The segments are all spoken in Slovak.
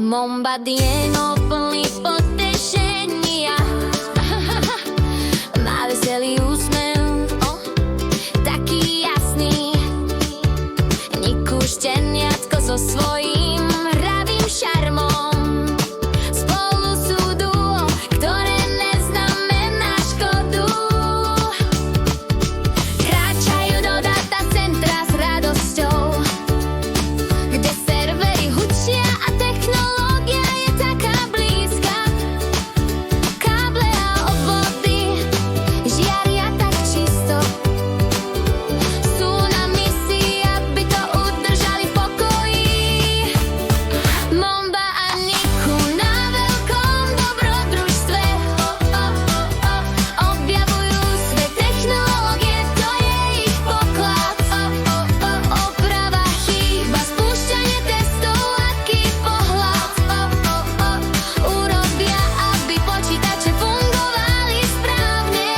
Momba dieno plný potešenia. Má veselý úsmev, taký jasný. Niku šteniatko so svojím hravým šarmom. Spolu sú duo, ktoré neznamená škodu. Kráčajú do datacentra s radosťou, kde servery hučia a technológia je taká blízka. Káble a obvody žiaria tak čisto. Sú na misii, aby to udržali v pokoji. Momba a Niku na veľkom dobrodružstve objavujú svet technológie, to je ich poklad. Oprava, chyba, spúšťanie testov, aký pohľad urobia, aby počítače fungovali správne.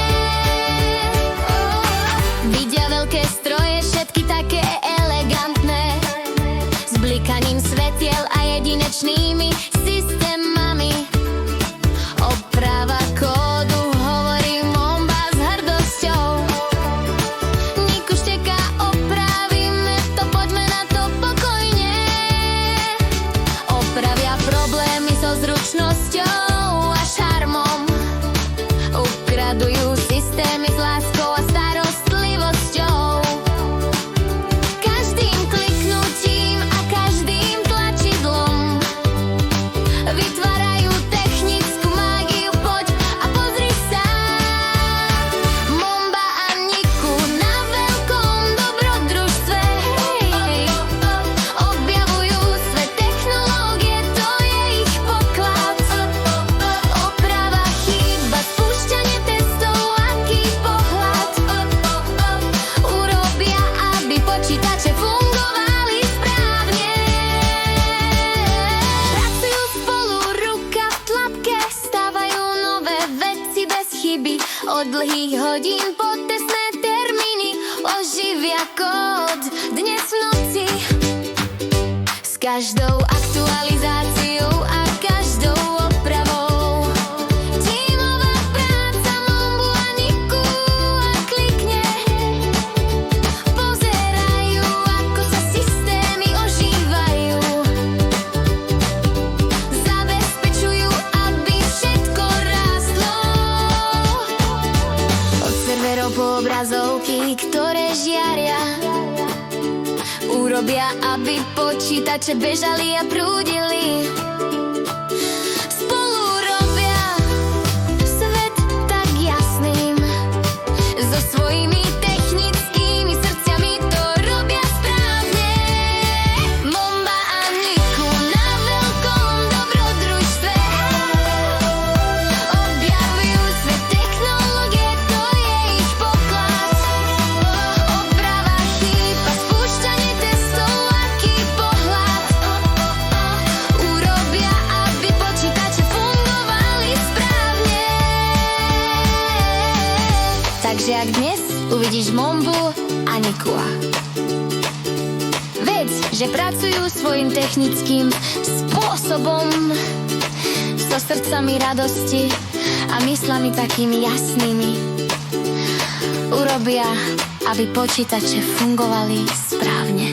Vidia veľké stroje, všetky také elegantné, s blikaním svetiel a jedinečnými systémami. Oprava kódu, hovorí Momba s hrdosťou. Niku šteká, opravíme to, poďme na to pokojne. Opravia problémy so zručnosťou a šarmom. Ukradujú systémy s láskou a starostlivosťou. Každým kliknutím a každým tlačidlom vytvárajú technickú mágiu, poď a pozri sa. Momba a Niku na veľkom dobrodružstve objavujú svet technológie, to je ich poklad. Oprava, chyba, spúšťanie testov, aký pohľad urobia, aby počítače fungovali správne. Pracujú spolu ruka v tlapke, stávajú nové veci bez chyby. Od dlhých hodín po testné termíny oživia kód dnes v noci. S každou aktualizáciou a každou opravou tímová práca Mombu a Niku a klikne. Pozerajú, ako sa systémy ožívajú. Zabezpečujú, aby všetko rástlo. Od serverov po obrazovky, ktoré žiaria, urobia, aby počítače bežali a prúdili. Spolu robia svet tak jasným. So svojimi technickými srdciami to robia správne. Momba a Niku na veľkom dobrodružstve objavujú svet technológie, to je ich poklad. Oprava, chyba, spúšťanie testov, aký pohľad urobia, aby počítače fungovali správne. Takže ak dnes uvidíš Mombu a Nikua, vedz, že pracujú svojim technickým spôsobom, so srdcami radosti a myslami takými jasnými. Urobia, aby počítače fungovali správne.